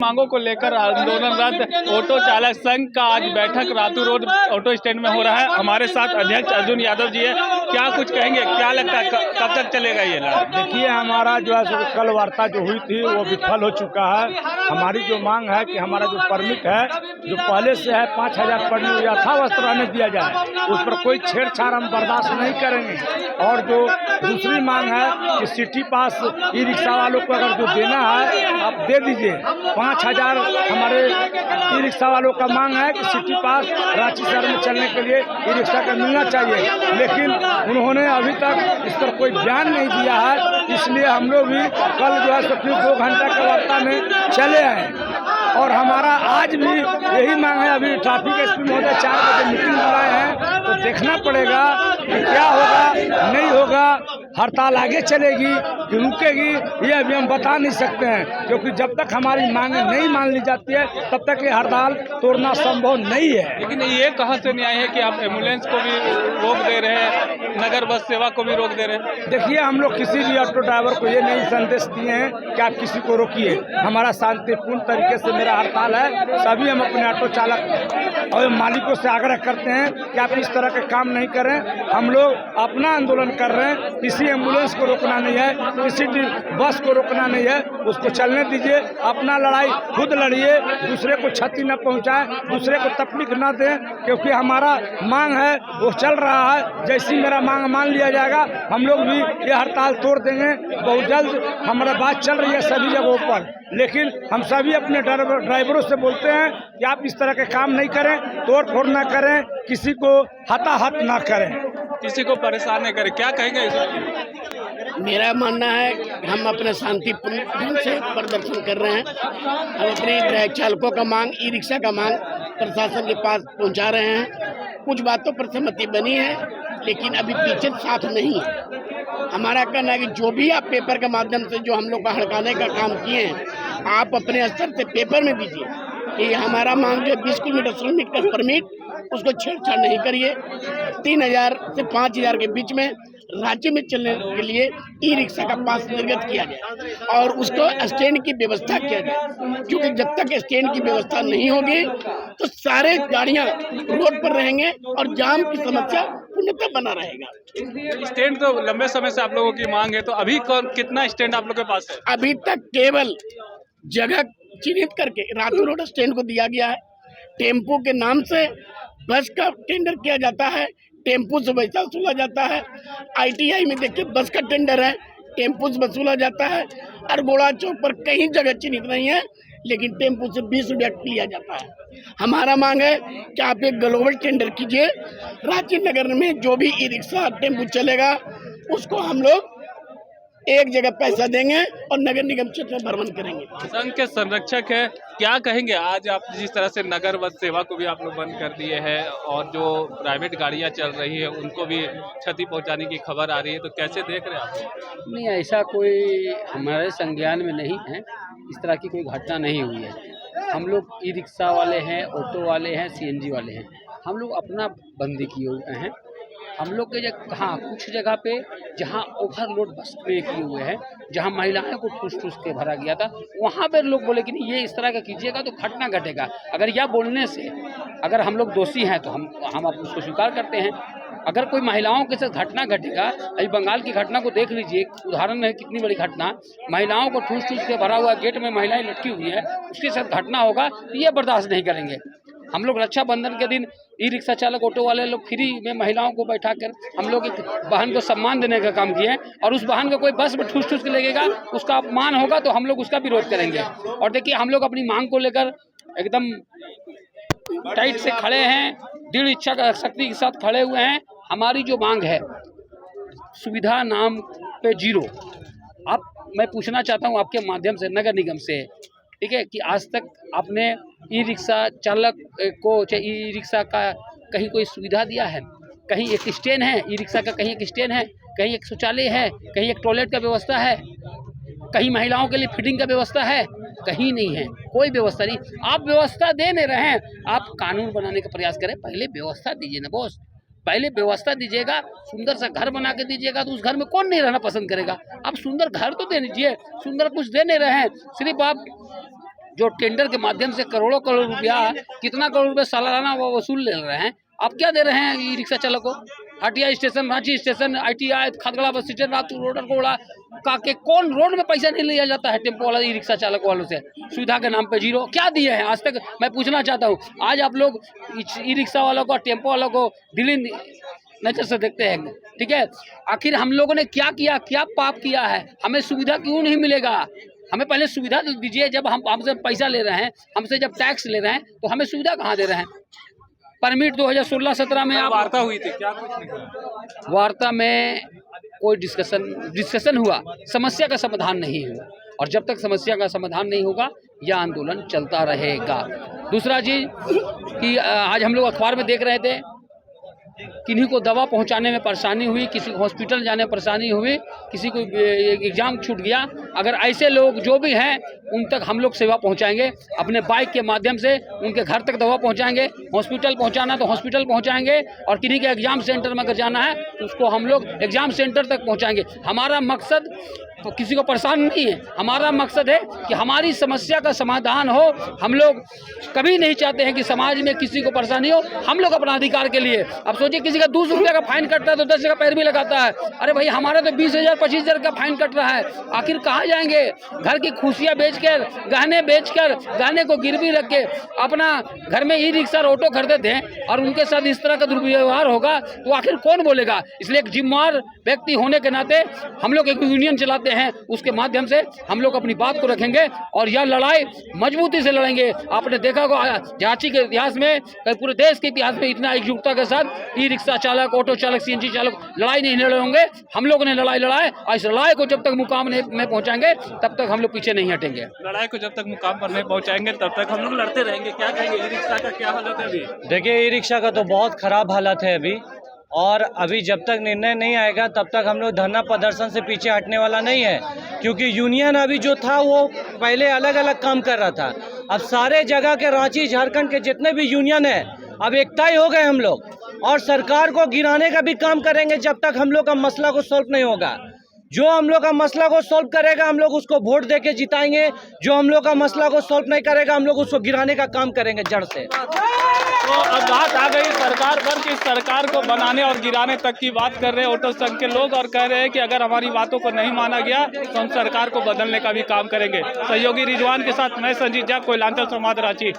मांगों को लेकर आंदोलनरत ऑटो चालक संघ का आज बैठक रातू रोड ऑटो स्टैंड में हो रहा है। हमारे साथ अध्यक्ष अर्जुन यादव जी है। क्या कुछ कहेंगे, क्या लगता है कब तक चलेगा ये लड़ाई? देखिए, हमारा जो है कल वार्ता जो हुई थी वो विफल हो चुका है। हमारी जो मांग है कि हमारा जो परमिट है जो पहले से है 5000 परमिट यथावस्थ रहने दिया जाए, उस पर कोई छेड़छाड़ हम बर्दाश्त नहीं करेंगे। और जो दूसरी मांग है कि सिटी पास ई रिक्शा वालों को अगर जो देना है आप दे दीजिए। 5000 हमारे ई रिक्शा वालों का मांग है कि सिटी पास रांची शहर में चलने के लिए ई रिक्शा का मिलना चाहिए, लेकिन उन्होंने अभी तक इस पर कोई बयान नहीं दिया है। इसलिए हम लोग भी कल जो है फिर 2 घंटा की वार्ता में चले आए और हमारा आज भी यही मांग है। अभी ट्रैफिक एसपी महोदय 4 बजे मीटिंग बुलाए हैं, तो देखना पड़ेगा कि क्या होगा नहीं होगा। हड़ताल आगे चलेगी कि रुकेगी ये अभी हम बता नहीं सकते हैं, क्योंकि जब तक हमारी मांगे नहीं मान ली जाती है तब तक ये हड़ताल तोड़ना संभव नहीं है। लेकिन ये कहाँ से न्याय है कि आप एम्बुलेंस को भी रोक दे रहे हैं, नगर बस सेवा को भी रोक दे रहे हैं? देखिए, हम लोग किसी भी ऑटो ड्राइवर को ये नहीं संदेश दिए हैं कि आप किसी को रोकिए। हमारा शांतिपूर्ण तरीके से मेरा हड़ताल है। सभी हम अपने ऑटो चालक और मालिकों से आग्रह करते हैं कि आप इस तरह के काम नहीं करें। हम लोग अपना आंदोलन कर रहे हैं, किसी एम्बुलेंस को रोकना नहीं है, किसी बस को रोकना नहीं है, उसको चलने दीजिए। अपना लड़ाई खुद लड़िए, दूसरे को क्षति न पहुंचाएं, दूसरे को तकलीफ न दें, क्योंकि हमारा मांग है वो चल रहा है। जैसी मेरा मांग मान लिया जाएगा हम लोग भी ये हड़ताल तोड़ देंगे बहुत जल्द। हमारा बात चल रही है सभी जगहों पर, लेकिन हम सभी अपने ड्राइवरों से बोलते हैं कि आप इस तरह के काम नहीं करें, तोड़ फोड़ ना करें, किसी को हताहत ना करें, किसी को परेशान नहीं करें। क्या कहेंगे इस? मेरा मानना है कि हम अपने शांतिपूर्ण ढंग से प्रदर्शन कर रहे हैं। हम अपने चालकों का मांग, ई रिक्शा का मांग प्रशासन के पास पहुंचा रहे हैं। कुछ बातों पर सहमति बनी है, लेकिन अभी पीछे साथ नहीं है। हमारा कहना है कि जो भी आप पेपर के माध्यम से जो हम लोग का हड़काने का काम किए हैं, आप अपने स्तर से पेपर में दीजिए कि हमारा मांग जो 20 किलोमीटर श्रमिक का परमिट, उसको छेड़छाड़ नहीं करिए। 3000 से 5000 के बीच में राज्य में चलने के लिए ई रिक्शा का पास निर्गत किया जाए और उसको स्टैंड की व्यवस्था किया जाए, क्योंकि जब तक स्टैंड की व्यवस्था नहीं होगी तो सारे गाड़ियां रोड पर रहेंगे और जाम की समस्या पूर्णतः बना रहेगा। स्टैंड तो लंबे समय से आप लोगों की मांग है, तो अभी कितना स्टैंड आप लोगों के पास है? अभी तक केवल जगह चिन्हित करके रातू रोड स्टैंड को दिया गया है। टेम्पो के नाम से बस का टेंडर किया जाता है, टेम्पो से पैसा वसूला जाता है। ITI में देखिए बस का टेंडर है, टेम्पो से वसूला जाता है। अरगोड़ा चौक पर कहीं जगह चिन्हित नहीं है, लेकिन टेम्पो से 20 रुपया लिया जाता है। हमारा मांग है कि आप एक ग्लोबल टेंडर कीजिए। रांची नगर में जो भी ई रिक्शा टेम्पो चलेगा उसको हम लोग एक जगह पैसा देंगे और नगर निगम क्षेत्र में भ्रमण करेंगे। संघ के संरक्षक है, क्या कहेंगे? आज आप जिस तरह से नगर बस सेवा को भी आप लोग बंद कर दिए हैं और जो प्राइवेट गाड़ियां चल रही है उनको भी क्षति पहुंचाने की खबर आ रही है, तो कैसे देख रहे हैं आप? नहीं, ऐसा कोई हमारे संज्ञान में नहीं है। इस तरह की कोई घटना नहीं हुई है। हम लोग ई रिक्शा वाले हैं, ऑटो वाले हैं, CNG वाले हैं, हम लोग अपना बंदी किए हुए हैं। हम लोग के हाँ, कुछ जगह पे जहाँ ओवरलोड बस किए हुए हैं, जहाँ महिलाओं को ठूस ठूस के भरा गया था, वहाँ पे लोग बोले कि नहीं ये इस तरह का कीजिएगा तो घटना घटेगा। अगर यह बोलने से अगर हम लोग दोषी हैं तो हम उसको स्वीकार करते हैं। अगर कोई महिलाओं के साथ घटना घटेगा, अभी बंगाल की घटना को देख लीजिए, उदाहरण है कितनी बड़ी घटना, महिलाओं को ठूस ठूस के भरा हुआ गेट में महिलाएं लटकी हुई है, उसके साथ घटना होगा तो ये बर्दाश्त नहीं करेंगे। हम लोग रक्षाबंधन के दिन ई रिक्शा चालक, ऑटो वाले लोग फ्री में महिलाओं को बैठा कर हम लोग एक वाहन को सम्मान देने का काम किए हैं, और उस वाहन को कोई बस में ठूस ठूस के लगेगा, उसका अपमान होगा तो हम लोग उसका विरोध करेंगे। और देखिए, हम लोग अपनी मांग को लेकर एकदम टाइट से खड़े हैं, दृढ़ इच्छा का शक्ति के साथ खड़े हुए हैं। हमारी जो मांग है सुविधा नाम पे 0। मैं पूछना चाहता हूँ आपके माध्यम से नगर निगम से, ठीक है, कि आज तक आपने ई रिक्शा चालक को चाहे ई रिक्शा का कहीं कोई सुविधा दिया है? कहीं एक स्टैंड है ई रिक्शा का, कहीं एक स्टैंड है, कहीं एक शौचालय है, कहीं एक टॉयलेट का व्यवस्था है, कहीं महिलाओं के लिए फिटिंग का व्यवस्था है? कहीं नहीं है, कोई व्यवस्था नहीं। आप व्यवस्था दे नहीं रहे हैं, आप कानून बनाने का प्रयास करें। पहले व्यवस्था दीजिए ना बॉस, पहले व्यवस्था दीजिएगा, सुंदर सा घर बना के दीजिएगा तो उस घर में कौन नहीं रहना पसंद करेगा। आप सुंदर घर तो दे दीजिए, सुंदर कुछ दे नहीं रहे हैं, सिर्फ आप जो टेंडर के माध्यम से करोड़ों करोड़ रुपया, कितना करोड़ रुपया सालाना वो वसूल ले रहे हैं, अब क्या दे रहे हैं ई रिक्शा चालक को? Hatia station, Ranchi station, ITI, Khatgarha bus stand, Ratu roader कोड़ा का के कौन रोड में पैसा नहीं लिया जाता है टेम्पो वाला ई रिक्शा चालक वालों से? सुविधा के नाम पे जीरो क्या दिए हैं आज तक? मैं पूछना चाहता हूँ, आज आप लोग ई रिक्शा वालों को, टेम्पो वालों को दिल्ली नजर से देखते हैं, ठीक है? आखिर हम लोगों ने क्या किया, क्या पाप किया है? हमें सुविधा क्यों नहीं मिलेगा? हमें पहले सुविधा दीजिए। जब हम हमसे पैसा ले रहे हैं, हमसे जब टैक्स ले रहे हैं, तो हमें सुविधा कहाँ दे रहे हैं? परमिट 2016-17 में आप वार्ता हुई थी क्या? कुछ नहीं हुआ। वार्ता में कोई डिस्कशन हुआ, समस्या का समाधान नहीं हुआ, और जब तक समस्या का समाधान नहीं होगा यह आंदोलन चलता रहेगा। दूसरा चीज़ कि आज हम लोग अखबार में देख रहे थे, किन्हीं को दवा पहुंचाने में परेशानी हुई, किसी को हॉस्पिटल जाने में परेशानी हुई, किसी को एग्ज़ाम छूट गया। अगर ऐसे लोग जो भी हैं उन तक हम लोग सेवा पहुंचाएंगे, अपने बाइक के माध्यम से उनके घर तक दवा पहुंचाएंगे। हॉस्पिटल पहुंचाना तो हॉस्पिटल पहुंचाएंगे, और किन्हीं के एग्ज़ाम सेंटर में अगर जाना है तो उसको हम लोग एग्ज़ाम सेंटर तक पहुंचाएंगे। हमारा मकसद तो किसी को परेशान नहीं है, हमारा मकसद है कि हमारी समस्या का समाधान हो। हम लोग कभी नहीं चाहते हैं कि समाज में किसी को परेशानी हो। हम लोग अपना अधिकार के लिए, अब सोचिए किसी का 200 रुपये का फाइन कटता है तो 10 का पैर भी लगाता है। अरे भाई हमारा तो 20,000 25,000 का फाइन कट रहा है, आखिर कहाँ जाएंगे? घर की खुशियाँ बेचकर, गहने बेचकर, गहने को गिरवी रख के अपना घर में ई रिक्शा और ऑटो खरीदते हैं, और उनके साथ इस तरह का दुर्व्यवहार होगा तो आखिर कौन बोलेगा? इसलिए एक जिम्मेदार व्यक्ति होने के नाते हम लोग एक यूनियन चलाते हैं, उसके माध्यम से हम लोग अपनी बात को रखेंगे और यह लड़ाई मजबूती से लड़ेंगे। आपने देखा होगा झांसी के इतिहास में, पूरे देश के इतिहास में इतना एकजुटता के साथ ई रिक्शा चालक, ऑटो चालक, CNG चालक लड़ाई नहीं लड़े होंगे। हम लोगों ने लड़ाई लड़ाए, और इस लड़ाई को जब तक मुकाम में पहुंचाएंगे तब तक हम लोग पीछे नहीं हटेंगे। लड़ाई को जब तक मुकाम पर नहीं पहुंचाएंगे तब तक हम लोग लड़ते रहेंगे। क्या कहेंगे, ई रिक्शा का क्या हालत है अभी? देखिए, ई रिक्शा का तो बहुत ख़राब हालत है अभी, और अभी जब तक निर्णय नहीं आएगा तब तक हम लोग धरना प्रदर्शन से पीछे हटने वाला नहीं है, क्योंकि यूनियन अभी जो था वो पहले अलग अलग काम कर रहा था। अब सारे जगह के रांची, झारखंड के जितने भी यूनियन है अब एकता ही हो गए हम लोग, और सरकार को गिराने का भी काम करेंगे जब तक हम लोग का मसला को सॉल्व नहीं होगा। जो हम लोग का मसला को सॉल्व करेगा हम लोग उसको वोट दे के जिताएंगे, जो हम लोग का मसला को सॉल्व नहीं करेगा हम लोग उसको गिराने का काम करेंगे जड़ से। तो अब बात आ गई सरकार पर कि सरकार को बनाने और गिराने तक की बात कर रहे हैं ऑटो संघ के लोग, और कह रहे हैं कि अगर हमारी बातों को नहीं माना गया तो हम सरकार को बदलने का भी काम करेंगे। सहयोगी रिजवान के साथ मैं संजीत झा, कोयलांचल संवाद, रांची।